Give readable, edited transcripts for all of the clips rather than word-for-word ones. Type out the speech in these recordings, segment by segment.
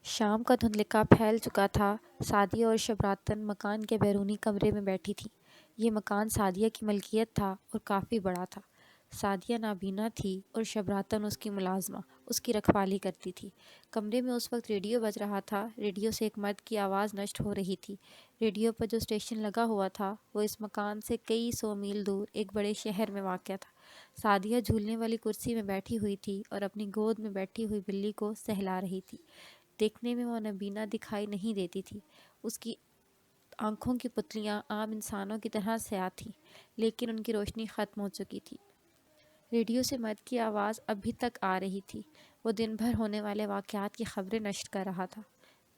شام کا دھندلکا پھیل چکا تھا۔ سعدیہ اور شبراتن مکان کے بیرونی کمرے میں بیٹھی تھیں۔ یہ مکان سعدیہ کی ملکیت تھا اور کافی بڑا تھا۔ سعدیہ نابینا تھی اور شبراتن اس کی ملازمہ، اس کی رکھوالی کرتی تھی۔ کمرے میں اس وقت ریڈیو بج رہا تھا۔ ریڈیو سے ایک مرد کی آواز نشر ہو رہی تھی۔ ریڈیو پر جو اسٹیشن لگا ہوا تھا وہ اس مکان سے کئی 100 میل دور ایک بڑے شہر میں واقع تھا۔ سعدیہ جھولنے والی کرسی میں بیٹھی ہوئی تھی اور اپنی گود میں بیٹھی ہوئی بلی کو سہلا رہی تھی۔ دیکھنے میں وہ نابینا دکھائی نہیں دیتی تھی۔ اس کی آنکھوں کی پتلیاں عام انسانوں کی طرح سیاہ تھیں، لیکن ان کی روشنی ختم ہو چکی تھی۔ ریڈیو سے مرد کی آواز ابھی تک آ رہی تھی۔ وہ دن بھر ہونے والے واقعات کی خبریں نشر کر رہا تھا۔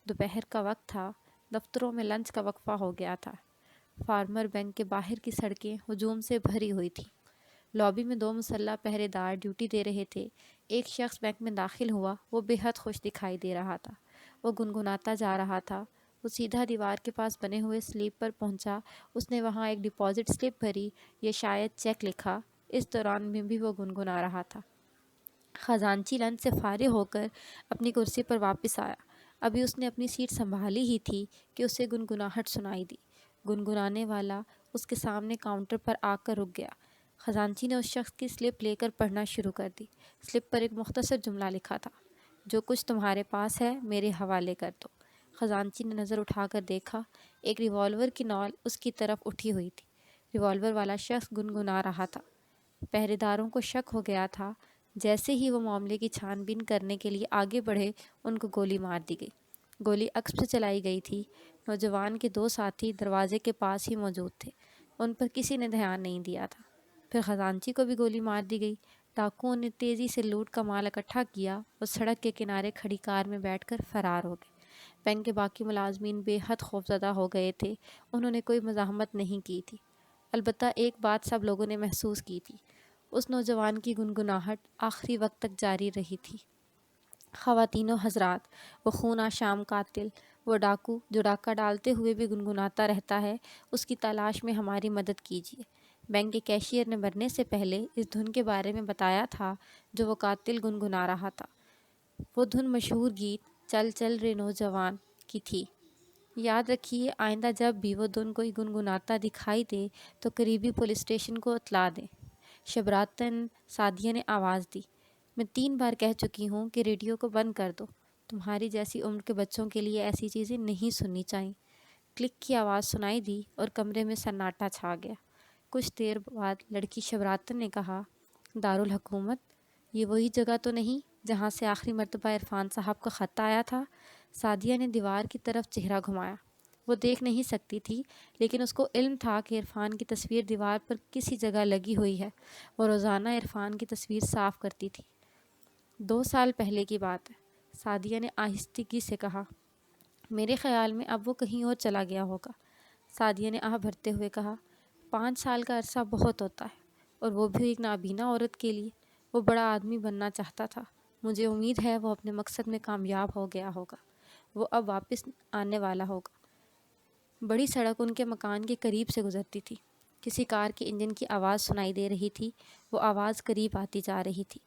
دوپہر کا وقت تھا۔ دفتروں میں لنچ کا وقفہ ہو گیا تھا۔ فارمر بینک کے باہر کی سڑکیں ہجوم سے بھری ہوئی تھیں۔ لابی میں 2 مسلح پہرے دار ڈیوٹی دے رہے تھے۔ ایک شخص بینک میں داخل ہوا۔ وہ بے حد خوش دکھائی دے رہا تھا۔ وہ گنگناتا جا رہا تھا۔ وہ سیدھا دیوار کے پاس بنے ہوئے سلیپ پر پہنچا۔ اس نے وہاں ایک ڈپازٹ سلپ بھری یا شاید چیک لکھا۔ اس دوران میں بھی وہ گنگنا رہا تھا۔ خزانچی لنچ سے فارغ ہو کر اپنی کرسی پر واپس آیا۔ ابھی اس نے اپنی سیٹ سنبھالی ہی تھی کہ اسے گنگناہٹ سنائی دی۔ گنگنانے والا اس کے سامنے کاؤنٹر پر آ کر رک گیا۔ خزانچی نے اس شخص کی سلپ لے کر پڑھنا شروع کر دی۔ سلپ پر ایک مختصر جملہ لکھا تھا: جو کچھ تمہارے پاس ہے میرے حوالے کر دو۔ خزانچی نے نظر اٹھا کر دیکھا۔ ایک ریوالور کی نوک اس کی طرف اٹھی ہوئی تھی۔ ریوالور والا شخص گنگنا رہا تھا۔ پہرے داروں کو شک ہو گیا تھا۔ جیسے ہی وہ معاملے کی چھان بین کرنے کے لیے آگے بڑھے، ان کو گولی مار دی گئی۔ گولی عقب سے چلائی گئی تھی۔ نوجوان کے 2 ساتھی دروازے کے پاس ہی موجود تھے۔ ان پر کسی نے دھیان نہیں دیا تھا۔ پھر خزانچی کو بھی گولی مار دی گئی۔ ڈاکوؤں نے تیزی سے لوٹ کا مال اکٹھا کیا اور سڑک کے کنارے کھڑی کار میں بیٹھ کر فرار ہو گئے۔ بینک کے باقی ملازمین بے حد خوفزدہ ہو گئے تھے۔ انہوں نے کوئی مزاحمت نہیں کی تھی۔ البتہ ایک بات سب لوگوں نے محسوس کی تھی: اس نوجوان کی گنگناہٹ آخری وقت تک جاری رہی تھی۔ خواتین و حضرات، وہ خون آشام قاتل، وہ ڈاکو جو ڈاکہ ڈالتے ہوئے بھی گنگناتا رہتا ہے، اس کی تلاش میں ہماری مدد کیجیے۔ بینک کے کیشیئر نے مرنے سے پہلے اس دھن کے بارے میں بتایا تھا جو وہ قاتل گنگنا رہا تھا۔ وہ دھن مشہور گیت چل چل رے نوجوان کی تھی۔ یاد رکھیے، آئندہ جب بھی وہ دھن کوئی گنگناتا دکھائی دے تو قریبی پولیس اسٹیشن کو اطلاع دیں۔ شبراتن سعدیہ نے آواز دی: میں 3 بار کہہ چکی ہوں کہ ریڈیو کو بند کر دو۔ تمہاری جیسی عمر کے بچوں کے لیے ایسی چیزیں نہیں سننی چاہیے۔ کلک کی آواز سنائی دی اور کمرے میں سناٹا چھا گیا۔ کچھ دیر بعد لڑکی شبراتن نے کہا: دارالحکومت، یہ وہی جگہ تو نہیں جہاں سے آخری مرتبہ عرفان صاحب کا خط آیا تھا؟ سعدیہ نے دیوار کی طرف چہرہ گھمایا۔ وہ دیکھ نہیں سکتی تھی، لیکن اس کو علم تھا کہ عرفان کی تصویر دیوار پر کسی جگہ لگی ہوئی ہے۔ وہ روزانہ عرفان کی تصویر صاف کرتی تھی۔ 2 سال پہلے کی بات ہے، سعدیہ نے آہستگی سے کہا۔ میرے خیال میں اب وہ کہیں اور چلا گیا ہوگا۔ سعدیہ نے آہ بھرتے ہوئے کہا: 5 سال کا عرصہ بہت ہوتا ہے، اور وہ بھی ایک نابینا عورت کے لیے۔ وہ بڑا آدمی بننا چاہتا تھا۔ مجھے امید ہے وہ اپنے مقصد میں کامیاب ہو گیا ہوگا۔ وہ اب واپس آنے والا ہوگا۔ بڑی سڑک ان کے مکان کے قریب سے گزرتی تھی۔ کسی کار کے انجن کی آواز سنائی دے رہی تھی۔ وہ آواز قریب آتی جا رہی تھی۔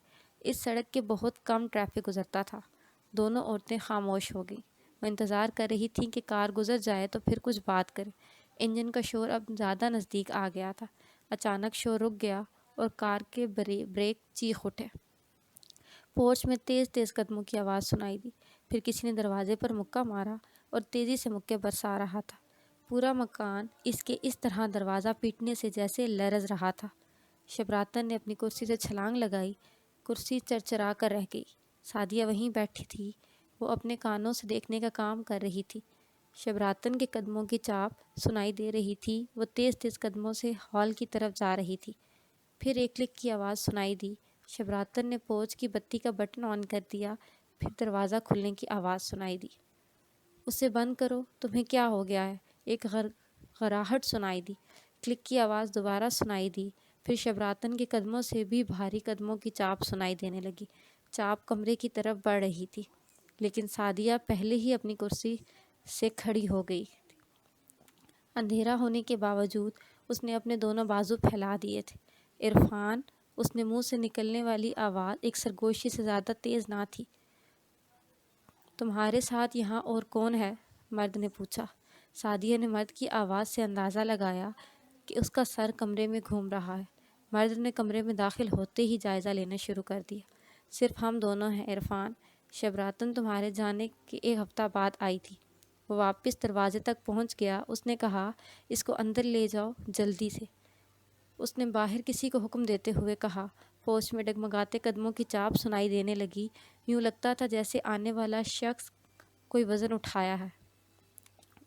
اس سڑک کے بہت کم ٹریفک گزرتا تھا۔ دونوں عورتیں خاموش ہو گئیں۔ وہ انتظار کر رہی تھیں کہ کار گزر جائے تو پھر کچھ بات کریں۔ انجن کا شور اب زیادہ نزدیک آ گیا تھا۔ اچانک شور رک گیا اور کار کے بریک چیخ اٹھے۔ پورچ میں تیز تیز قدموں کی آواز سنائی دی۔ پھر کسی نے دروازے پر مکہ مارا اور تیزی سے مکے برسا رہا تھا۔ پورا مکان اس کے اس طرح دروازہ پیٹنے سے جیسے لرز رہا تھا۔ شبراتن نے اپنی کرسی سے چھلانگ لگائی۔ کرسی چرچرا کر رہ گئی۔ سعدیہ وہیں بیٹھی تھی۔ وہ اپنے کانوں سے دیکھنے کا کام کر رہی تھی۔ شبراتن کے قدموں کی چاپ سنائی دے رہی تھی۔ وہ تیز تیز قدموں سے ہال کی طرف جا رہی تھی۔ پھر ایک کلک کی آواز سنائی دی۔ شبراتن نے پورچ کی بتی کا بٹن آن کر دیا۔ پھر دروازہ کھلنے کی آواز سنائی دی۔ اسے بند کرو، تمہیں کیا ہو گیا ہے؟ ایک غراہٹ سنائی دی۔ کلک کی آواز دوبارہ سنائی دی۔ پھر شبراتن کے قدموں سے بھی بھاری قدموں کی چاپ سنائی دینے لگی۔ چاپ کمرے کی طرف بڑھ رہی تھی، لیکن سعدیہ پہلے ہی اپنی کرسی سے کھڑی ہو گئی تھی۔ اندھیرا ہونے کے باوجود اس نے اپنے دونوں بازو پھیلا دیے تھے۔ عرفان، اس نے منہ سے نکلنے والی آواز ایک سرگوشی سے زیادہ تیز نہ تھی۔ تمہارے ساتھ یہاں اور کون ہے؟ مرد نے پوچھا۔ سعدیہ نے مرد کی آواز سے اندازہ لگایا کہ اس کا سر کمرے میں گھوم رہا ہے۔ مرد نے کمرے میں داخل ہوتے ہی جائزہ لینا شروع کر دیا۔ صرف ہم دونوں ہیں عرفان۔ شبراتن تمہارے جانے کے ایک ہفتہ بعد آئی تھی۔ وہ واپس دروازے تک پہنچ گیا۔ اس نے کہا، اس کو اندر لے جاؤ جلدی سے۔ اس نے باہر کسی کو حکم دیتے ہوئے کہا۔ پوسٹ میں ڈگمگاتے قدموں کی چاپ سنائی دینے لگی۔ یوں لگتا تھا جیسے آنے والا شخص کوئی وزن اٹھایا ہے۔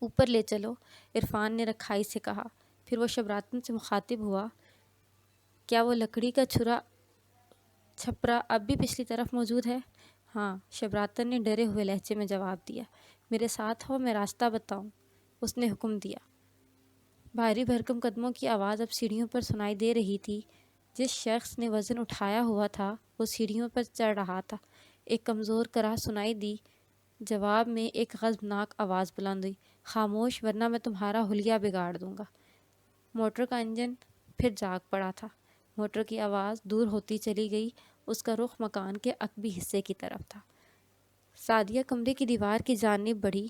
اوپر لے چلو، عرفان نے رکھائی سے کہا۔ پھر وہ شبراتن سے مخاطب ہوا، کیا وہ لکڑی کا چھپرا اب بھی پچھلی طرف موجود ہے؟ ہاں، شبراتن نے ڈرے ہوئے لہجے میں جواب دیا۔ میرے ساتھ ہو، میں راستہ بتاؤں، اس نے حکم دیا۔ بھاری بھرکم قدموں کی آواز اب سیڑھیوں پر سنائی دے رہی تھی۔ جس شخص نے وزن اٹھایا ہوا تھا وہ سیڑھیوں پر چڑھ رہا تھا۔ ایک کمزور کراہ سنائی دی۔ جواب میں ایک غضبناک آواز بلند ہوئی، خاموش ورنہ میں تمہارا حلیہ بگاڑ دوں گا۔ موٹر کا انجن پھر جاگ پڑا تھا۔ موٹر کی آواز دور ہوتی چلی گئی۔ اس کا رخ مکان کے عقبی حصے کی طرف تھا۔ سعدیہ کمرے کی دیوار کی جانب بڑھی۔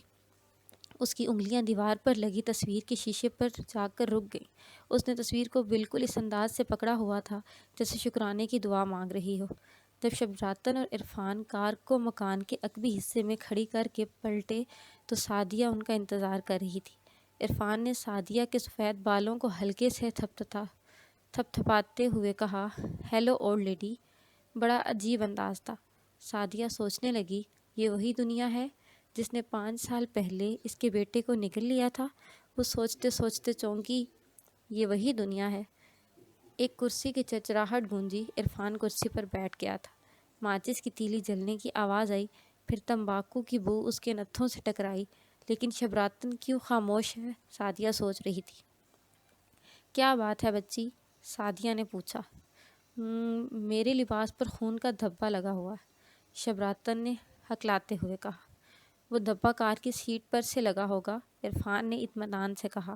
اس کی انگلیاں دیوار پر لگی تصویر کے شیشے پر جا کر رک گئیں۔ اس نے تصویر کو بالکل اس انداز سے پکڑا ہوا تھا جیسے شکرانے کی دعا مانگ رہی ہو۔ جب شبراتن اور عرفان کار کو مکان کے عقبی حصے میں کھڑی کر کے پلٹے تو سعدیہ ان کا انتظار کر رہی تھی۔ عرفان نے سعدیہ کے سفید بالوں کو ہلکے سے تھپتھپاتے ہوئے کہا، ہیلو اولڈ لیڈی۔ بڑا عجیب انداز تھا۔ سعدیہ سوچنے لگی، یہ وہی دنیا ہے جس نے 5 سال پہلے اس کے بیٹے کو نگل لیا تھا۔ وہ سوچتے سوچتے چونکی، یہ وہی دنیا ہے۔ ایک کرسی کی چرچراہٹ گونجی۔ عرفان کرسی پر بیٹھ گیا تھا۔ ماچس کی تیلی جلنے کی آواز آئی، پھر تمباکو کی بو اس کے نتھوں سے ٹکرائی۔ لیکن شبراتن کیوں خاموش ہے؟ سعدیہ سوچ رہی تھی۔ کیا بات ہے بچی؟ سعدیہ نے پوچھا۔ میرے لباس پر خون کا دھبا لگا ہوا ہے، شبراتن نے ہکلاتے ہوئے کہا۔ وہ دھبا کار کی سیٹ پر سے لگا ہوگا، عرفان نے اطمینان سے کہا۔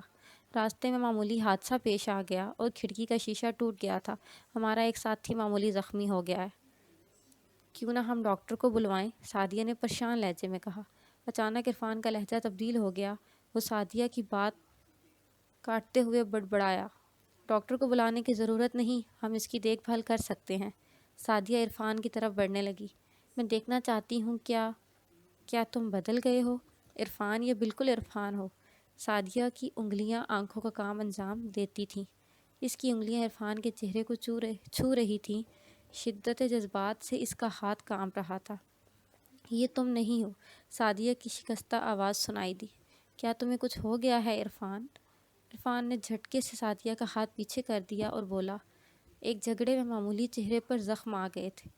راستے میں معمولی حادثہ پیش آ گیا اور کھڑکی کا شیشہ ٹوٹ گیا تھا۔ ہمارا ایک ساتھی معمولی زخمی ہو گیا ہے۔ کیوں نہ ہم ڈاکٹر کو بلوائیں؟ سعدیہ نے پریشان لہجے میں کہا۔ اچانک عرفان کا لہجہ تبدیل ہو گیا۔ وہ سعدیہ کی بات کاٹتے ہوئے بڑبڑایا، ڈاکٹر کو بلانے کی ضرورت نہیں، ہم اس کی دیکھ بھال کر سکتے ہیں۔ سعدیہ عرفان کی طرف بڑھنے لگی۔ میں دیکھنا چاہتی ہوں کیا تم بدل گئے ہو؟ عرفان، یہ بالکل عرفان ہو۔ سعدیہ کی انگلیاں آنکھوں کا کام انجام دیتی تھیں۔ اس کی انگلیاں عرفان کے چہرے کو چھو رہی تھیں۔ شدت جذبات سے اس کا ہاتھ کانپ رہا تھا۔ یہ تم نہیں ہو، سعدیہ کی شکستہ آواز سنائی دی۔ کیا تمہیں کچھ ہو گیا ہے عرفان؟ عرفان نے جھٹکے سے سعدیہ کا ہاتھ پیچھے کر دیا اور بولا، ایک جھگڑے میں معمولی چہرے پر زخم آ گئے تھے،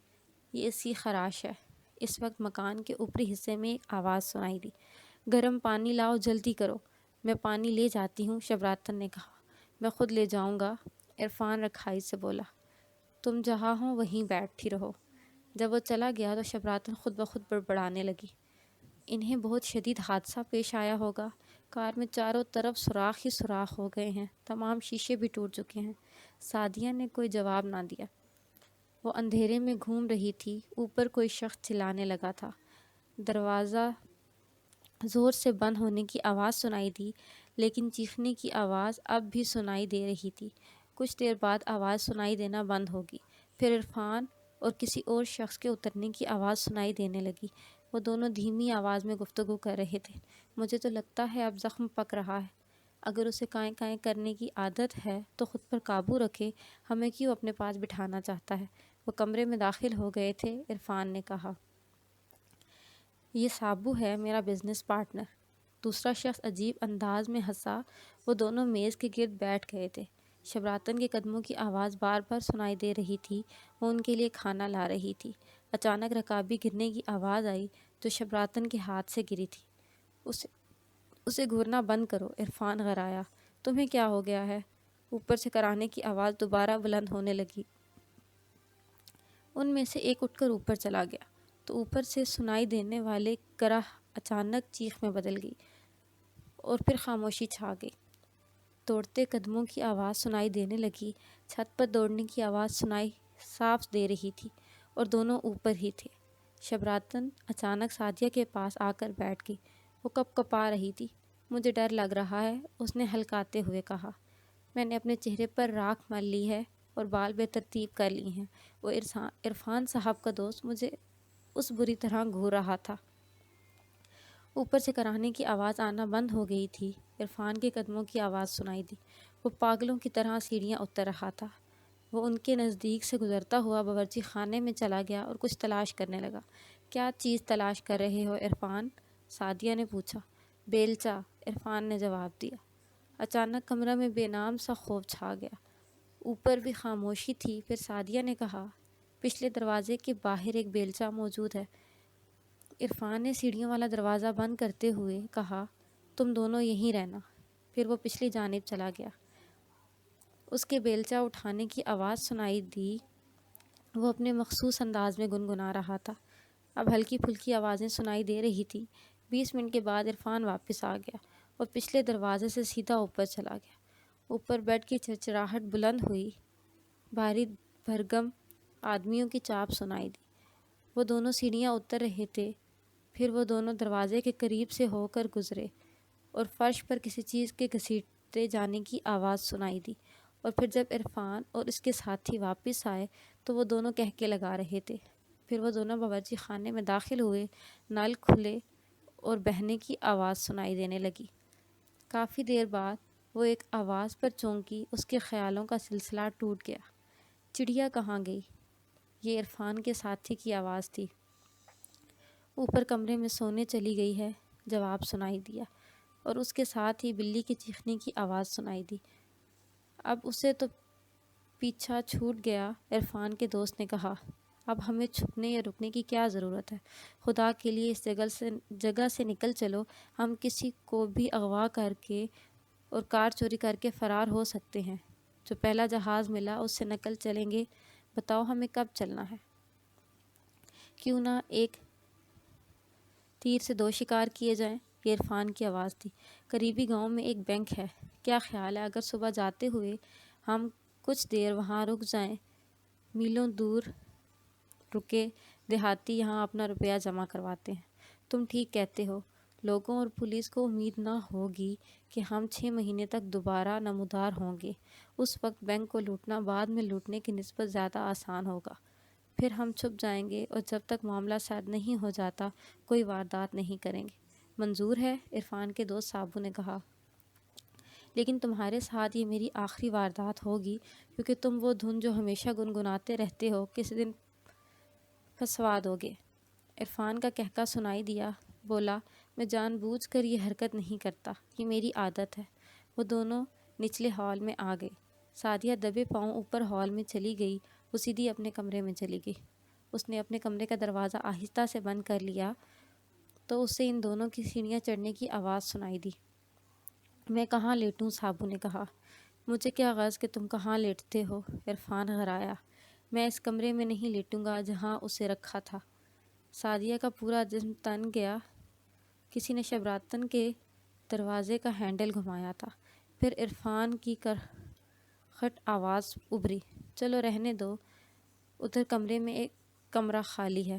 یہ اس کی خراش ہے۔ اس وقت مکان کے اوپری حصے میں ایک آواز سنائی دی، گرم پانی لاؤ، جلدی کرو۔ میں پانی لے جاتی ہوں، شبراتن نے کہا۔ میں خود لے جاؤں گا، عرفان رکھائی سے بولا۔ تم جہاں ہو وہیں بیٹھی رہو۔ جب وہ چلا گیا تو شبراتن خود بخود بڑبڑانے لگی۔ انہیں بہت شدید حادثہ پیش آیا ہوگا۔ کار میں چاروں طرف سوراخ ہی سوراخ ہو گئے ہیں، تمام شیشے بھی ٹوٹ چکے ہیں۔ سعدیہ نے کوئی جواب نہ دیا۔ وہ اندھیرے میں گھوم رہی تھی۔ اوپر کوئی شخص چلانے لگا تھا۔ دروازہ زور سے بند ہونے کی آواز سنائی دی، لیکن چیخنے کی آواز اب بھی سنائی دے رہی تھی۔ کچھ دیر بعد آواز سنائی دینا بند ہوگی۔ پھر عرفان اور کسی اور شخص کے اترنے کی آواز سنائی دینے لگی۔ وہ دونوں دھیمی آواز میں گفتگو کر رہے تھے۔ مجھے تو لگتا ہے اب زخم پک رہا ہے۔ اگر اسے کائیں کائیں کرنے کی عادت ہے تو خود پر قابو رکھے، ہمیں کیوں اپنے پاس بٹھانا چاہتا ہے؟ وہ کمرے میں داخل ہو گئے تھے۔ عرفان نے کہا، یہ سابو ہے، میرا بزنس پارٹنر۔ دوسرا شخص عجیب انداز میں ہنسا۔ وہ دونوں میز کے گرد بیٹھ گئے تھے۔ شبراتن کے قدموں کی آواز بار بار سنائی دے رہی تھی۔ وہ ان کے لیے کھانا لا رہی تھی۔ اچانک رکابی گرنے کی آواز آئی جو شبراتن کے ہاتھ سے گری تھی۔ اسے گھورنا بند کرو، عرفان غرایا۔ تمہیں کیا ہو گیا ہے؟ اوپر سے کرانے کی آواز دوبارہ بلند ہونے لگی۔ ان میں سے ایک اٹھ کر اوپر چلا گیا تو اوپر سے سنائی دینے والے کراہ اچانک چیخ میں بدل گئی اور پھر خاموشی چھا گئی۔ دوڑتے قدموں کی آواز سنائی دینے لگی۔ چھت پر دوڑنے کی آواز سنائی صاف دے رہی تھی اور دونوں اوپر ہی تھے۔ شبراتن اچانک سعدیہ کے پاس آ کر بیٹھ گئی۔ وہ کپ کپا رہی تھی۔ مجھے ڈر لگ رہا ہے، اس نے ہلکاتے ہوئے کہا۔ میں نے اپنے چہرے پر راکھ مل لی ہے اور بال بے ترتیب کر لی ہیں۔ وہ عرفان صاحب کا دوست مجھے اس بری طرح گھور رہا تھا۔ اوپر سے کرانے کی آواز آنا بند ہو گئی تھی۔ عرفان کے قدموں کی آواز سنائی دی۔ وہ پاگلوں کی طرح سیڑھیاں اتر رہا تھا۔ وہ ان کے نزدیک سے گزرتا ہوا باورچی خانے میں چلا گیا اور کچھ تلاش کرنے لگا۔ کیا چیز تلاش کر رہے ہو عرفان؟ سعدیہ نے پوچھا۔ بیلچہ، عرفان نے جواب دیا۔ اچانک کمرہ میں بے نام سا خوف چھا گیا۔ اوپر بھی خاموشی تھی۔ پھر سعدیہ نے کہا، پچھلے دروازے کے باہر ایک بیلچہ موجود ہے۔ عرفان نے سیڑھیوں والا دروازہ بند کرتے ہوئے کہا، تم دونوں یہیں رہنا۔ پھر وہ پچھلی جانب چلا گیا۔ اس کے بیلچہ اٹھانے کی آواز سنائی دی۔ وہ اپنے مخصوص انداز میں گنگنا رہا تھا۔ اب ہلکی پھلکی آوازیں سنائی دے رہی تھی۔ 20 منٹ کے بعد عرفان واپس آ گیا اور پچھلے دروازے سے سیدھا اوپر چلا گیا۔ اوپر بیڈ کی چرچراہٹ بلند ہوئی۔ بھاری بھرگم آدمیوں کی چاپ سنائی دی۔ وہ دونوں سیڑھیاں اتر رہے تھے۔ پھر وہ دونوں دروازے کے قریب سے ہو کر گزرے اور فرش پر کسی چیز کے گھسیٹے جانے کی آواز سنائی دی۔ اور پھر جب عرفان اور اس کے ساتھی واپس آئے تو وہ دونوں کہکے لگا رہے تھے۔ پھر وہ دونوں باورچی خانے میں داخل ہوئے۔ نل کھلے اور بہنے کی آواز سنائی دینے لگی۔ کافی دیر بعد وہ ایک آواز پر چونکی۔ اس کے خیالوں کا سلسلہ ٹوٹ گیا۔ چڑیا کہاں گئی؟ یہ عرفان کے ساتھی کی آواز تھی۔ اوپر کمرے میں سونے چلی گئی ہے، جواب سنائی دیا، اور اس کے ساتھ ہی بلی کے چیخنے کی آواز سنائی دی۔ اب اسے تو پیچھا چھوٹ گیا، عرفان کے دوست نے کہا۔ اب ہمیں چھپنے یا رکنے کی کیا ضرورت ہے؟ خدا کے لیے اس جگہ سے نکل چلو۔ ہم کسی کو بھی اغوا کر کے اور کار چوری کر کے فرار ہو سکتے ہیں۔ جو پہلا جہاز ملا اس سے نکل چلیں گے۔ بتاؤ ہمیں کب چلنا ہے؟ کیوں نہ ایک تیر سے 2 شکار کیے جائیں؟ یہ عرفان کی آواز تھی۔ قریبی گاؤں میں ایک بینک ہے۔ کیا خیال ہے اگر صبح جاتے ہوئے ہم کچھ دیر وہاں رک جائیں؟ میلوں دور رکے دیہاتی یہاں اپنا روپیہ جمع کرواتے ہیں۔ تم ٹھیک کہتے ہو۔ لوگوں اور پولیس کو امید نہ ہوگی کہ ہم 6 مہینے تک دوبارہ نمودار ہوں گے۔ اس وقت بینک کو لوٹنا بعد میں لوٹنے کی نسبت زیادہ آسان ہوگا۔ پھر ہم چھپ جائیں گے اور جب تک معاملہ سیٹ نہیں ہو جاتا کوئی واردات نہیں کریں گے۔ منظور ہے؟ عرفان کے دوست سابو نے کہا۔ لیکن تمہارے ساتھ یہ میری آخری واردات ہوگی، کیونکہ تم وہ دھن جو ہمیشہ گنگناتے رہتے ہو کسی دن پھنسوا دو گے۔ عرفان کا کہکا سنائی دیا۔ بولا، میں جان بوجھ کر یہ حرکت نہیں کرتا، یہ میری عادت ہے۔ وہ دونوں نچلے ہال میں آ گئے۔ سعدیہ دبے پاؤں اوپر ہال میں چلی گئی۔ وہ سیدھی اپنے کمرے میں چلی گئی۔ اس نے اپنے کمرے کا دروازہ آہستہ سے بند کر لیا تو اسے ان دونوں کی سیڑھیاں چڑھنے کی آواز سنائی دی۔ میں کہاں لیٹوں؟ سابو نے کہا۔ مجھے کیا غرض کہ تم کہاں لیٹتے ہو؟ عرفان غرایا۔ میں اس کمرے میں نہیں لیٹوں گا جہاں اسے رکھا تھا۔ سعدیہ کا پورا جسم تن گیا۔ کسی نے شبراتن کے دروازے کا ہینڈل گھمایا تھا۔ پھر عرفان کی کرخٹ آواز ابھری، چلو رہنے دو، ادھر کمرے میں ایک کمرہ خالی ہے۔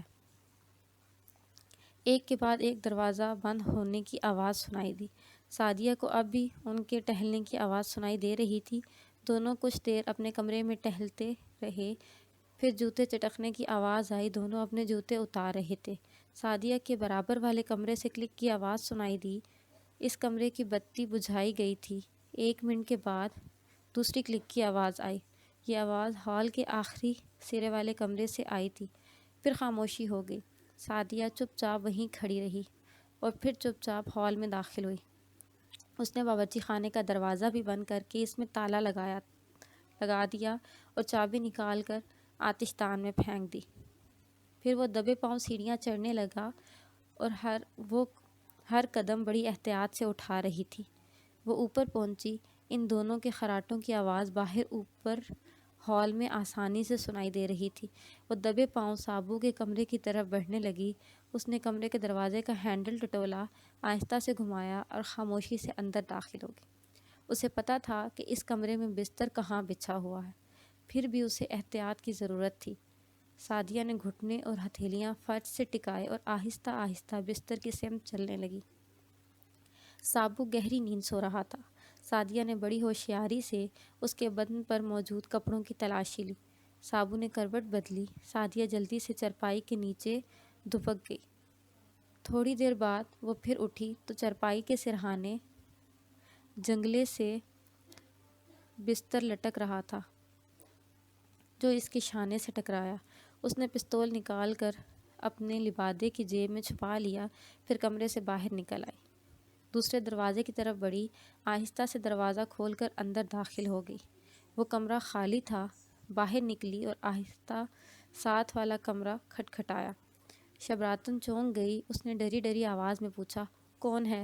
ایک کے بعد ایک دروازہ بند ہونے کی آواز سنائی دی۔ سعدیہ کو اب بھی ان کے ٹہلنے کی آواز سنائی دے رہی تھی۔ دونوں کچھ دیر اپنے کمرے میں ٹہلتے رہے۔ پھر جوتے چٹکنے کی آواز آئی۔ دونوں اپنے جوتے اتار رہے تھے۔ سعدیہ کے برابر والے کمرے سے کلک کی آواز سنائی دی۔ اس کمرے کی بتی بجھائی گئی تھی۔ 1 منٹ کے بعد دوسری کلک کی آواز آئی۔ یہ آواز ہال کے آخری سرے والے کمرے سے آئی تھی۔ پھر خاموشی ہو گئی۔ سعدیہ چپ چاپ وہیں کھڑی رہی اور پھر چپ چاپ ہال میں داخل ہوئی۔ اس نے باورچی خانے کا دروازہ بھی بند کر کے اس میں تالا لگا دیا اور چابی نکال کر آتش دان میں پھینک دی۔ پھر وہ دبے پاؤں سیڑھیاں چڑھنے لگا اور وہ ہر قدم بڑی احتیاط سے اٹھا رہی تھی۔ وہ اوپر پہنچی۔ ان دونوں کے خراٹوں کی آواز باہر اوپر ہال میں آسانی سے سنائی دے رہی تھی۔ وہ دبے پاؤں سابو کے کمرے کی طرف بڑھنے لگی۔ اس نے کمرے کے دروازے کا ہینڈل ٹٹولا، آہستہ سے گھمایا اور خاموشی سے اندر داخل ہو گئی۔ اسے پتہ تھا کہ اس کمرے میں بستر کہاں بچھا ہوا ہے، پھر بھی اسے احتیاط کی ضرورت تھی۔ سعدیہ نے گھٹنے اور ہتھیلیاں فرش سے ٹکائے اور آہستہ آہستہ بستر کی سمت چلنے لگی۔ سابو گہری نیند سو رہا تھا۔ سعدیہ نے بڑی ہوشیاری سے اس کے بدن پر موجود کپڑوں کی تلاشی لی۔ سابو نے کروٹ بدلی۔ سعدیہ جلدی سے چرپائی کے نیچے دبک گئی۔ تھوڑی دیر بعد وہ پھر اٹھی تو چرپائی کے سرہانے جنگلے سے بستر لٹک رہا تھا جو اس کے شانے سے ٹکرایا۔ اس نے پستول نکال کر اپنے لبادے کی جیب میں چھپا لیا، پھر کمرے سے باہر نکل آئی۔ دوسرے دروازے کی طرف بڑھی، آہستہ سے دروازہ کھول کر اندر داخل ہو گئی۔ وہ کمرہ خالی تھا۔ باہر نکلی اور آہستہ ساتھ والا کمرہ کھٹکھٹایا۔ شبراتن چونک گئی۔ اس نے ڈری ڈری آواز میں پوچھا، کون ہے؟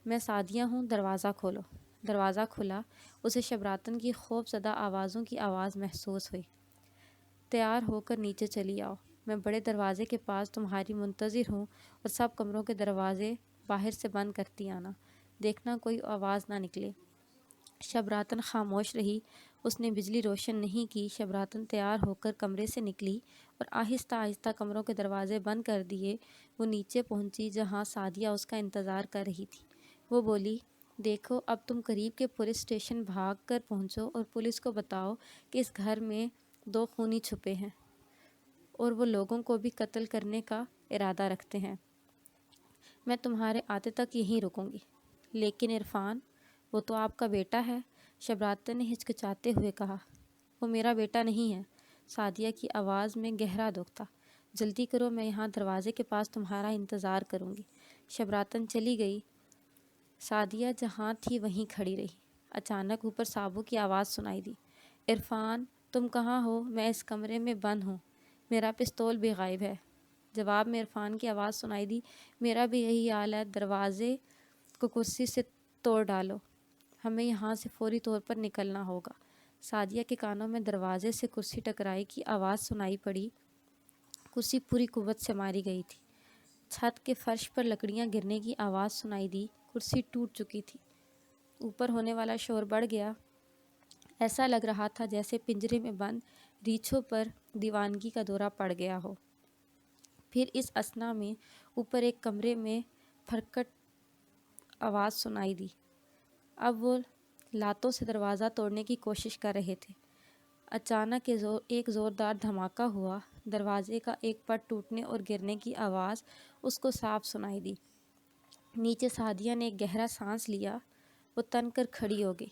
میں سعدیہ ہوں، دروازہ کھولو۔ دروازہ کھلا۔ اسے شبراتن کی خوف زدہ آوازوں کی آواز محسوس ہوئی۔ تیار ہو کر نیچے چلی آؤ، میں بڑے دروازے کے پاس تمہاری منتظر ہوں، اور سب کمروں کے دروازے باہر سے بند کرتی آنا، دیکھنا کوئی آواز نہ نکلے۔ شبراتن خاموش رہی۔ اس نے بجلی روشن نہیں کی۔ شبراتن تیار ہو کر کمرے سے نکلی اور آہستہ آہستہ کمروں کے دروازے بند کر دیے وہ نیچے پہنچی جہاں سعدیہ اس کا انتظار کر رہی تھی۔ وہ بولی، دیکھو اب تم قریب کے پولیس اسٹیشن بھاگ کر پہنچو اور پولیس کو بتاؤ کہ اس گھر میں 2 خونی چھپے ہیں اور وہ لوگوں کو بھی قتل کرنے کا ارادہ رکھتے ہیں۔ میں تمہارے آتے تک یہیں رکوں گی۔ لیکن عرفان، وہ تو آپ کا بیٹا ہے، شبراتن نے ہچکچاتے ہوئے کہا۔ وہ میرا بیٹا نہیں ہے۔ سعدیہ کی آواز میں گہرا دکھ تھا۔ جلدی کرو، میں یہاں دروازے کے پاس تمہارا انتظار کروں گی۔ شبراتن چلی گئی۔ سعدیہ جہاں تھی وہیں کھڑی رہی۔ اچانک اوپر سابو کی آواز سنائی دی، عرفان تم کہاں ہو؟ میں اس کمرے میں بند ہوں، میرا پستول بھی غائب ہے۔ جواب میں عرفان کی آواز سنائی دی، میرا بھی یہی حال ہے، دروازے کو کرسی سے توڑ ڈالو، ہمیں یہاں سے فوری طور پر نکلنا ہوگا۔ سعدیہ کے کانوں میں دروازے سے کرسی ٹکرائی کی آواز سنائی پڑی۔ کرسی پوری قوت سے ماری گئی تھی۔ چھت کے فرش پر لکڑیاں گرنے کی آواز سنائی دی۔ کرسی ٹوٹ چکی تھی۔ اوپر ہونے والا شور بڑھ گیا۔ ایسا لگ رہا تھا جیسے پنجرے میں بند ریچھوں پر دیوانگی کا دورہ پڑ گیا ہو۔ پھر اس اثنا میں اوپر ایک کمرے میں پھرکٹ آواز سنائی دی۔ اب وہ لاتوں سے دروازہ توڑنے کی کوشش کر رہے تھے۔ اچانک ایک زوردار دھماکہ ہوا۔ دروازے کا ایک پٹ ٹوٹنے اور گرنے کی آواز اس کو صاف سنائی دی۔ نیچے سعدیہ نے ایک گہرا سانس لیا۔ وہ تن کر کھڑی ہو گئی۔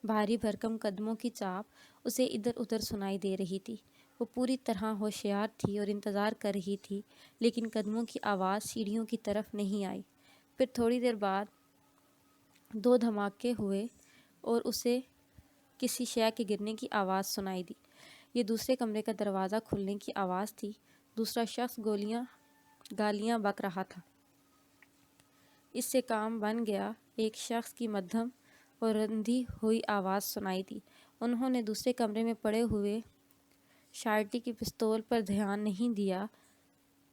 بھاری بھرکم قدموں کی چاپ اسے ادھر ادھر سنائی دے رہی تھی۔ وہ پوری طرح ہوشیار تھی اور انتظار کر رہی تھی، لیکن قدموں کی آواز سیڑھیوں کی طرف نہیں آئی۔ پھر تھوڑی دیر بعد 2 دھماکے ہوئے اور اسے کسی شے کے گرنے کی آواز سنائی دی۔ یہ دوسرے کمرے کا دروازہ کھلنے کی آواز تھی۔ دوسرا شخص گالیاں بک رہا تھا۔ اس سے کام بن گیا۔ ایک شخص کی مدھم اور رندھی ہوئی آواز سنائی دی، انہوں نے دوسرے کمرے میں پڑے ہوئے شارٹی کی پستول پر دھیان نہیں دیا،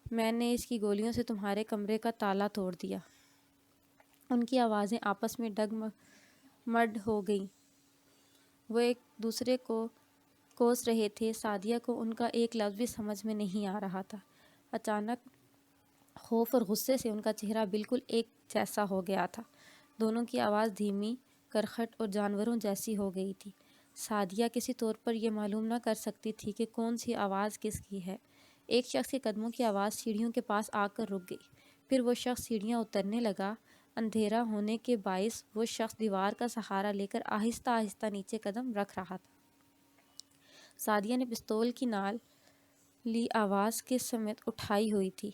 میں نے اس کی گولیوں سے تمہارے کمرے کا تالا توڑ دیا۔ ان کی آوازیں آپس میں ڈگمڈ ہو گئیں۔ وہ ایک دوسرے کو کوس رہے تھے۔ سعدیہ کو ان کا ایک لفظ بھی سمجھ میں نہیں آ رہا تھا۔ اچانک خوف اور غصے سے ان کا چہرہ بالکل ایک جیسا ہو گیا تھا۔ دونوں کی آواز دھیمی، کرخٹ اور جانوروں جیسی ہو گئی تھی۔ سعدیہ کسی طور پر یہ معلوم نہ کر سکتی تھی کہ کون سی آواز کس کی ہے۔ ایک شخص کے قدموں کی آواز سیڑھیوں کے پاس آ کر رک گئی۔ پھر وہ شخص سیڑھیاں اترنے لگا۔ اندھیرا ہونے کے باعث وہ شخص دیوار کا سہارا لے کر آہستہ آہستہ نیچے قدم رکھ رہا تھا۔ سعدیہ نے پستول کی نال لی آواز کے سمت اٹھائی ہوئی تھی۔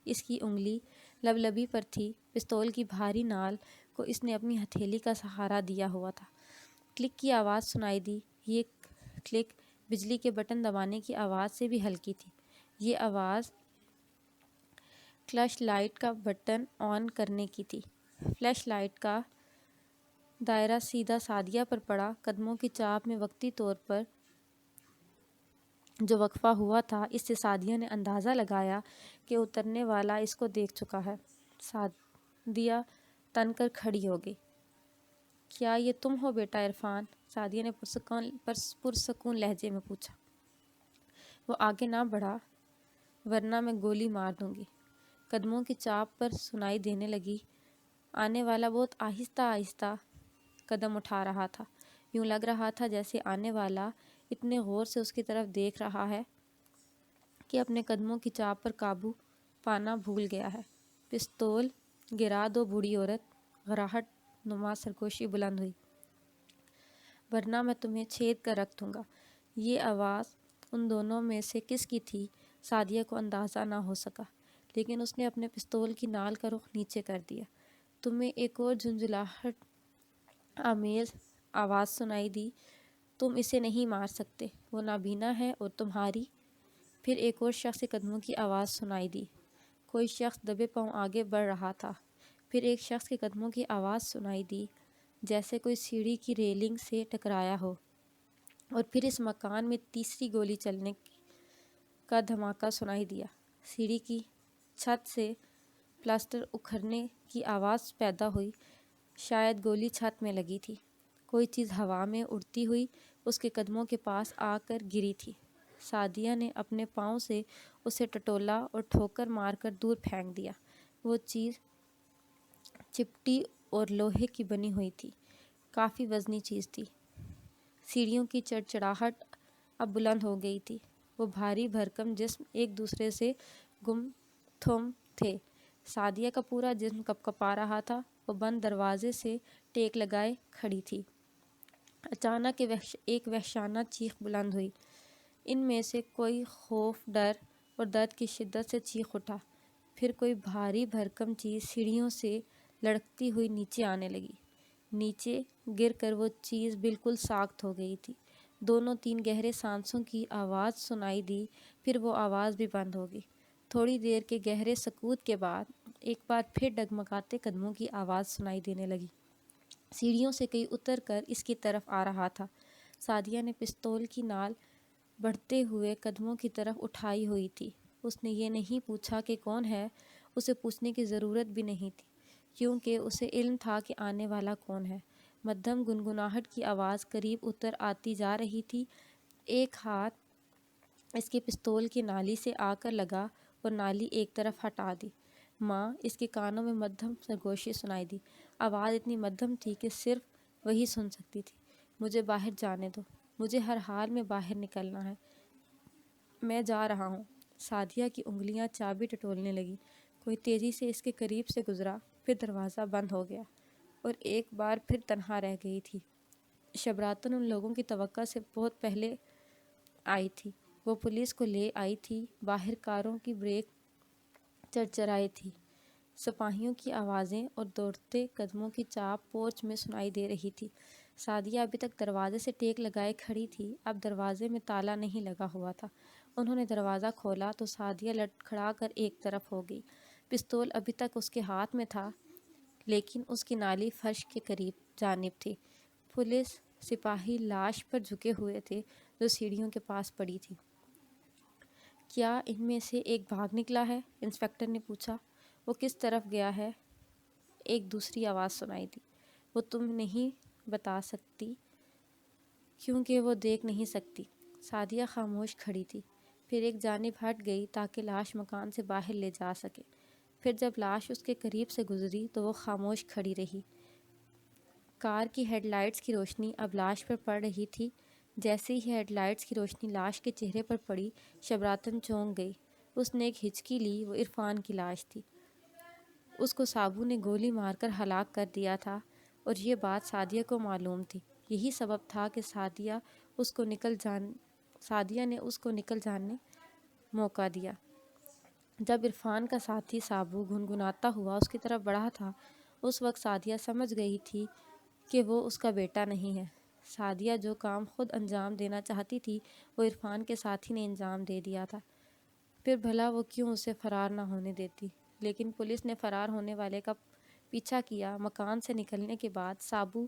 اس کی انگلی لبلبی پر تھی۔ پستول کی بھاری نال کو اس نے اپنی ہتھیلی کا سہارا دیا ہوا تھا۔ کلک کی آواز سنائی دی۔ یہ کلک بجلی کے بٹن دبانے کی آواز سے بھی ہلکی تھی۔ یہ آواز فلش لائٹ کا بٹن آن کرنے کی تھی۔ فلش لائٹ کا دائرہ سیدھا سعدیہ پر پڑا۔ قدموں کی چاپ میں وقتی طور پر جو وقفہ ہوا تھا، اس سے سعدیہ نے اندازہ لگایا کہ اترنے والا اس کو دیکھ چکا ہے۔ سعدیہ تن کر کھڑی ہو گئی۔ کیا یہ تم ہو بیٹا عرفان؟ سعدیہ نے پرسکون لہجے میں پوچھا۔ وہ آگے نہ بڑھا ورنہ میں گولی مار دوں گی۔ قدموں کی چاپ پر سنائی دینے لگی۔ آنے والا بہت آہستہ آہستہ قدم اٹھا رہا تھا۔ یوں لگ رہا تھا جیسے آنے والا اتنے غور سے اس کی طرف دیکھ رہا ہے کہ اپنے قدموں کی چاپ پر قابو پانا بھول گیا ہے۔ پستول گرا دو بوڑھی عورت گھراہٹ نما سرگوشی بلند ہوئی۔ ورنہ میں تمہیں چھید کر رکھ دوں گا۔ یہ آواز ان دونوں میں سے کس کی تھی سعدیہ کو اندازہ نہ ہو سکا، لیکن اس نے اپنے پستول کی نال کا رخ نیچے کر دیا۔ تمہیں ایک اور جھنجھلاہٹ آمیز آواز سنائی دی، تم اسے نہیں مار سکتے، وہ نابینا ہے اور تمہاری۔ پھر ایک اور شخص کے قدموں کی آواز سنائی دی۔ کوئی شخص دبے پاؤں آگے بڑھ رہا تھا۔ پھر ایک شخص کے قدموں کی آواز سنائی دی جیسے کوئی سیڑھی کی ریلنگ سے ٹکرایا ہو، اور پھر اس مکان میں تیسری گولی چلنے کا دھماکہ سنائی دیا۔ سیڑھی کی چھت سے پلاسٹر اکھڑنے کی آواز پیدا ہوئی، شاید گولی چھت میں لگی تھی۔ کوئی چیز ہوا میں اڑتی ہوئی اس کے قدموں کے پاس آ کر گری تھی۔ سعدیہ نے اپنے پاؤں سے اسے ٹٹولا اور ٹھوکر مار کر دور پھینک دیا۔ وہ چیز چپٹی اور لوہے کی بنی ہوئی تھی، کافی وزنی چیز تھی۔ سیڑھیوں کی چڑچڑاہٹ اب بلند ہو گئی تھی۔ وہ بھاری بھرکم جسم ایک دوسرے سے گم تھم تھے۔ سعدیہ کا پورا جسم کپکپا رہا تھا۔ وہ بند دروازے سے ٹیک لگائے کھڑی تھی۔ اچانک ایک وحشانہ چیخ بلند ہوئی۔ ان میں سے کوئی خوف، ڈر اور درد کی شدت سے چیخ اٹھا۔ پھر کوئی بھاری بھرکم چیز سیڑھیوں سے لڑکتی ہوئی نیچے آنے لگی۔ نیچے گر کر وہ چیز بالکل ساخت ہو گئی تھی۔ دونوں تین گہرے سانسوں کی آواز سنائی دی، پھر وہ آواز بھی بند ہو گئی۔ تھوڑی دیر کے گہرے سکوت کے بعد ایک بار پھر ڈگمگاتے قدموں کی آواز سنائی دینے لگی۔ سیڑھیوں سے کوئی اتر کر اس کی طرف آ رہا تھا۔ سعدیہ نے پستول کی نال بڑھتے ہوئے قدموں کی طرف اٹھائی ہوئی تھی۔ اس نے یہ نہیں پوچھا کہ کون ہے، اسے پوچھنے کی ضرورت بھی نہیں تھی، کیونکہ اسے علم تھا کہ آنے والا کون ہے۔ مدھم گنگناہٹ کی آواز قریب اتر آتی جا رہی تھی۔ ایک ہاتھ اس کے پستول کی نالی سے آ کر لگا اور نالی ایک طرف ہٹا دی۔ ماں، اس کے کانوں میں مدھم سرگوشی سنائی دی۔ آواز اتنی مدھم تھی کہ صرف وہی سن سکتی تھی۔ مجھے باہر جانے دو، مجھے ہر حال میں باہر نکلنا ہے، میں جا رہا ہوں۔ سعدیہ کی انگلیاں چابی ٹٹولنے لگی۔ کوئی تیزی سے اس کے قریب سے گزرا، پھر دروازہ بند ہو گیا اور ایک بار پھر تنہا رہ گئی تھی۔ شبراتن ان لوگوں کی توقع سے بہت پہلے آئی تھی۔ وہ پولیس کو لے آئی تھی۔ باہر کاروں کی بریک چرچرائی تھی۔ سپاہیوں کی آوازیں اور دوڑتے قدموں کی چاپ پورچ میں سنائی دے رہی تھی۔ سعدیہ ابھی تک دروازے سے ٹیک لگائے کھڑی تھی۔ اب دروازے میں تالا نہیں لگا ہوا تھا۔ انہوں نے دروازہ کھولا تو سعدیہ لڑکھڑا کر ایک طرف ہو گئی۔ پستول ابھی تک اس کے ہاتھ میں تھا، لیکن اس کی نالی فرش کے قریب جانب تھی۔ پولیس سپاہی لاش پر جھکے ہوئے تھے جو سیڑھیوں کے پاس پڑی تھی۔ کیا ان میں سے ایک بھاگ نکلا ہے؟ انسپکٹر نے پوچھا۔ وہ کس طرف گیا ہے؟ ایک دوسری آواز سنائی دی۔ وہ تم نہیں بتا سکتی کیونکہ وہ دیکھ نہیں سکتی۔ سعدیہ خاموش کھڑی تھی، پھر ایک جانب ہٹ گئی تاکہ لاش مکان سے باہر لے جا سکے۔ پھر جب لاش اس کے قریب سے گزری تو وہ خاموش کھڑی رہی۔ کار کی ہیڈ لائٹس کی روشنی اب لاش پر پڑ رہی تھی۔ جیسے ہی ہیڈ لائٹس کی روشنی لاش کے چہرے پر پڑی، شبراتن چونک گئی۔ اس نے ایک ہچکی لی۔ وہ عرفان کی لاش تھی۔ اس کو سابو نے گولی مار کر ہلاک کر دیا تھا، اور یہ بات سعدیہ کو معلوم تھی۔ یہی سبب تھا کہ سعدیہ نے اس کو نکل جانے موقع دیا۔ جب عرفان کا ساتھی سابو گنگناتا ہوا اس کی طرف بڑھا تھا، اس وقت سعدیہ سمجھ گئی تھی کہ وہ اس کا بیٹا نہیں ہے۔ سعدیہ جو کام خود انجام دینا چاہتی تھی وہ عرفان کے ساتھی نے انجام دے دیا تھا۔ پھر بھلا وہ کیوں اسے فرار نہ ہونے دیتی؟ لیکن پولیس نے فرار ہونے والے کا پیچھا کیا۔ مکان سے نکلنے کے بعد سابو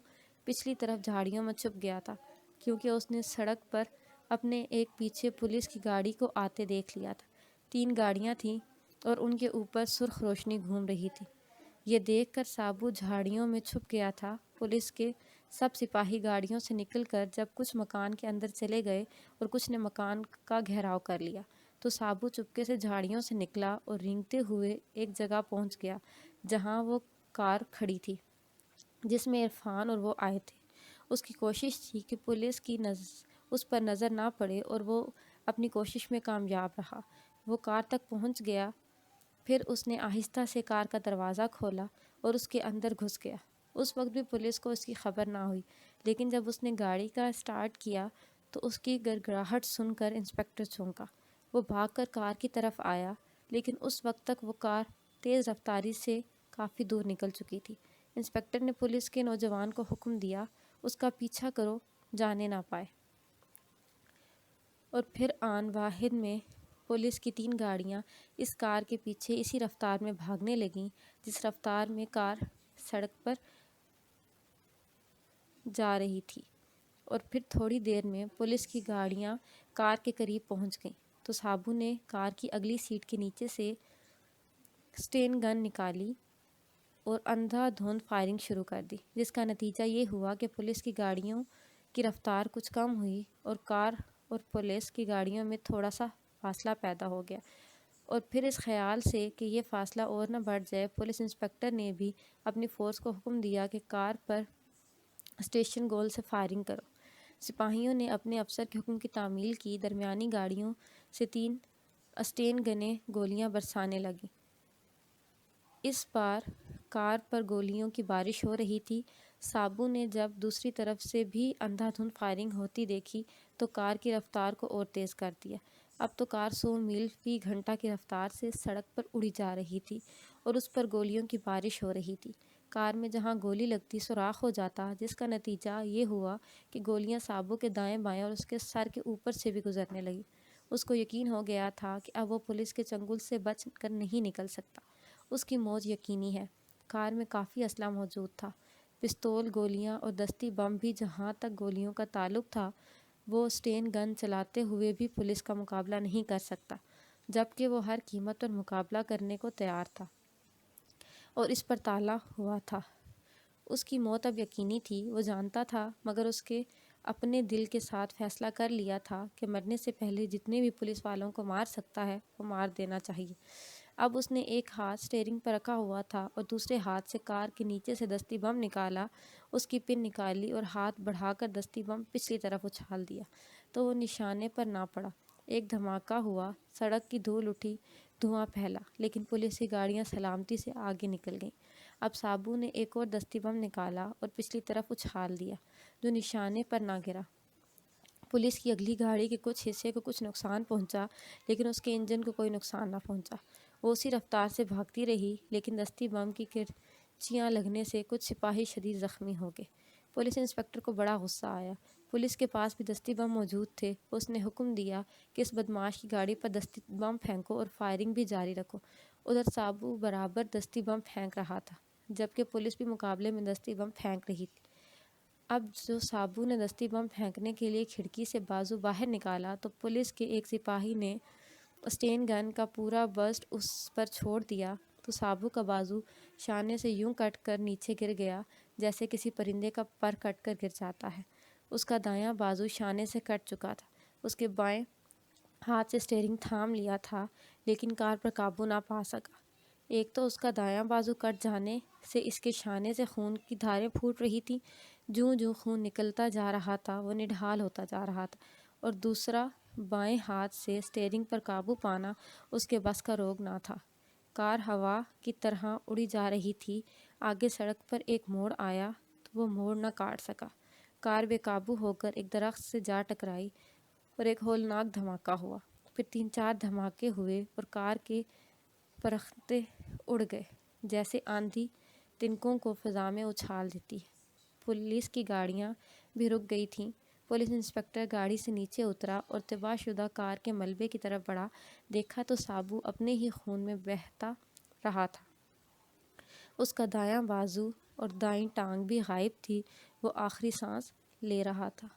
پچھلی طرف جھاڑیوں میں چھپ گیا تھا، کیونکہ اس نے سڑک پر اپنے ایک پیچھے پولیس کی گاڑی کو آتے دیکھ لیا تھا۔ 3 گاڑیاں تھیں اور ان کے اوپر سرخ روشنی گھوم رہی تھی۔ یہ دیکھ کر سابو جھاڑیوں میں چھپ گیا تھا۔ پولیس کے سب سپاہی گاڑیوں سے نکل کر جب کچھ مکان کے اندر چلے گئے اور کچھ نے مکان کا گھیراؤ کر لیا تو سابو چپکے سے جھاڑیوں سے نکلا اور رینگتے ہوئے ایک جگہ پہنچ گیا جہاں وہ کار کھڑی تھی جس میں عرفان اور وہ آئے تھے۔ اس کی کوشش تھی کہ پولیس کی اس پر نظر نہ پڑے اور وہ اپنی کوشش میں کامیاب رہا۔ وہ کار تک پہنچ گیا، پھر اس نے آہستہ سے کار کا دروازہ کھولا اور اس کے اندر گھس گیا۔ اس وقت بھی پولیس کو اس کی خبر نہ ہوئی، لیکن جب اس نے گاڑی کا سٹارٹ کیا تو اس کی گڑگڑاہٹ سن کر انسپکٹر چونکا۔ وہ بھاگ کر کار کی طرف آیا، لیکن اس وقت تک وہ کار تیز رفتاری سے کافی دور نکل چکی تھی۔ انسپکٹر نے پولیس کے نوجوان کو حکم دیا، اس کا پیچھا کرو، جانے نہ پائے۔ اور پھر آن واحد میں پولیس کی 3 گاڑیاں اس کار کے پیچھے اسی رفتار میں بھاگنے لگیں جس رفتار میں کار سڑک پر جا رہی تھی۔ اور پھر تھوڑی دیر میں پولیس کی گاڑیاں کار کے قریب پہنچ گئیں تو سابو نے کار کی اگلی سیٹ کے نیچے سے سٹین گن نکالی اور اندھا دھند فائرنگ شروع کر دی، جس کا نتیجہ یہ ہوا کہ پولیس کی گاڑیوں کی رفتار کچھ کم ہوئی اور کار اور پولیس کی گاڑیوں میں تھوڑا سا فاصلہ پیدا ہو گیا۔ اور پھر اس خیال سے کہ یہ فاصلہ اور نہ بڑھ جائے، پولیس انسپکٹر نے بھی اپنی فورس کو حکم دیا کہ کار پر اسٹیشن گول سے فائرنگ کرو۔ سپاہیوں نے اپنے افسر کے حکم کی تعمیل کی، درمیانی گاڑیوں سے 3 اسٹین گنیں گولیاں برسانے لگیں۔ اس بار کار پر گولیوں کی بارش ہو رہی تھی۔ سابو نے جب دوسری طرف سے بھی اندھا دھند فائرنگ ہوتی دیکھی تو کار کی رفتار کو اور تیز کر دیا۔ اب تو کار 100 میل فی گھنٹہ کی رفتار سے سڑک پر اڑی جا رہی تھی اور اس پر گولیوں کی بارش ہو رہی تھی۔ کار میں جہاں گولی لگتی سوراخ ہو جاتا، جس کا نتیجہ یہ ہوا کہ گولیاں سابو کے دائیں بائیں اور اس کے سر کے اوپر سے بھی گزرنے لگیں۔ اس کو یقین ہو گیا تھا کہ اب وہ پولیس کے چنگل سے بچ کر نہیں نکل سکتا۔ اس کی موت یقینی ہے۔ کار میں کافی اسلحہ موجود تھا، پستول، گولیاں اور دستی بم بھی۔ جہاں تک گولیوں کا تعلق تھا، وہ سٹین گن چلاتے ہوئے بھی پولیس کا مقابلہ نہیں کر سکتا، جبکہ وہ ہر قیمت پر مقابلہ کرنے کو تیار تھا اور اس پر تالا ہوا تھا۔ اس کی موت اب یقینی تھی، وہ جانتا تھا، مگر اس کے اپنے دل کے ساتھ فیصلہ کر لیا تھا کہ مرنے سے پہلے جتنے بھی پولیس والوں کو مار سکتا ہے وہ مار دینا چاہیے۔ اب اس نے ایک ہاتھ سٹیئرنگ پر رکھا ہوا تھا اور دوسرے ہاتھ سے کار کے نیچے سے دستی بم نکالا، اس کی پن نکالی اور ہاتھ بڑھا کر دستی بم پچھلی طرف اچھال دیا تو وہ نشانے پر نہ پڑا۔ ایک دھماکہ ہوا، سڑک کی دھول اٹھی، دھواں پھیلا، لیکن پولیس کی گاڑیاں سلامتی سے آگے نکل گئیں۔ اب سابو نے ایک اور دستی بم نکالا اور پچھلی طرف اچھال دیا، جو نشانے پر نہ گرا۔ پولیس کی اگلی گاڑی کے کچھ حصے کو کچھ نقصان پہنچا، لیکن اس کے انجن کو کوئی نقصان نہ پہنچا۔ وہ اسی رفتار سے بھاگتی رہی، لیکن دستی بم کی کرچیاں لگنے سے کچھ سپاہی شدید زخمی ہو گئے۔ پولیس انسپکٹر کو بڑا غصہ آیا۔ پولیس کے پاس بھی دستی بم موجود تھے۔ اس نے حکم دیا کہ اس بدمعاش کی گاڑی پر دستی بم پھینکو اور فائرنگ بھی جاری رکھو۔ ادھر سابو برابر دستی بم پھینک رہا تھا، جبکہ پولیس بھی مقابلے میں دستی بم پھینک رہی تھی۔ اب جو سابو نے دستی بم پھینکنے کے لیے کھڑکی سے بازو باہر نکالا تو پولیس کے ایک سپاہی نے اسٹین گن کا پورا برسٹ اس پر چھوڑ دیا تو سابو کا بازو شانے سے یوں کٹ کر نیچے گر گیا جیسے کسی پرندے کا پر کٹ کر گر جاتا ہے۔ اس کا دایاں بازو شانے سے کٹ چکا تھا۔ اس کے بائیں ہاتھ سے سٹیئرنگ تھام لیا تھا، لیکن کار پر قابو نہ پا سکا۔ ایک تو اس کا دایاں بازو کٹ جانے سے اس کے شانے سے خون کی دھاریں پھوٹ رہی تھیں، جوں جوں خون نکلتا جا رہا تھا وہ نڈھال ہوتا جا رہا تھا، اور دوسرا بائیں ہاتھ سے سٹیئرنگ پر قابو پانا اس کے بس کا روگ نہ تھا۔ کار ہوا کی طرح اڑی جا رہی تھی۔ آگے سڑک پر ایک موڑ آیا تو وہ موڑ نہ کاٹ سکا۔ کار بے قابو ہو کر ایک درخت سے جا ٹکرائی اور ایک ہولناک دھماکہ ہوا۔ پھر 3-4 دھماکے ہوئے اور کار کے پرختے اڑ گئے جیسے آندھی تنکوں کو فضا میں اچھال دیتی ہے۔ پولیس کی گاڑیاں بھی رک گئی تھیں۔ پولیس انسپکٹر گاڑی سے نیچے اترا اور تباہ شدہ کار کے ملبے کی طرف بڑھا۔ دیکھا تو سابو اپنے ہی خون میں بہتا رہا تھا۔ اس کا دایاں بازو اور دائیں ٹانگ بھی غائب تھی۔ وہ آخری سانس لے رہا تھا۔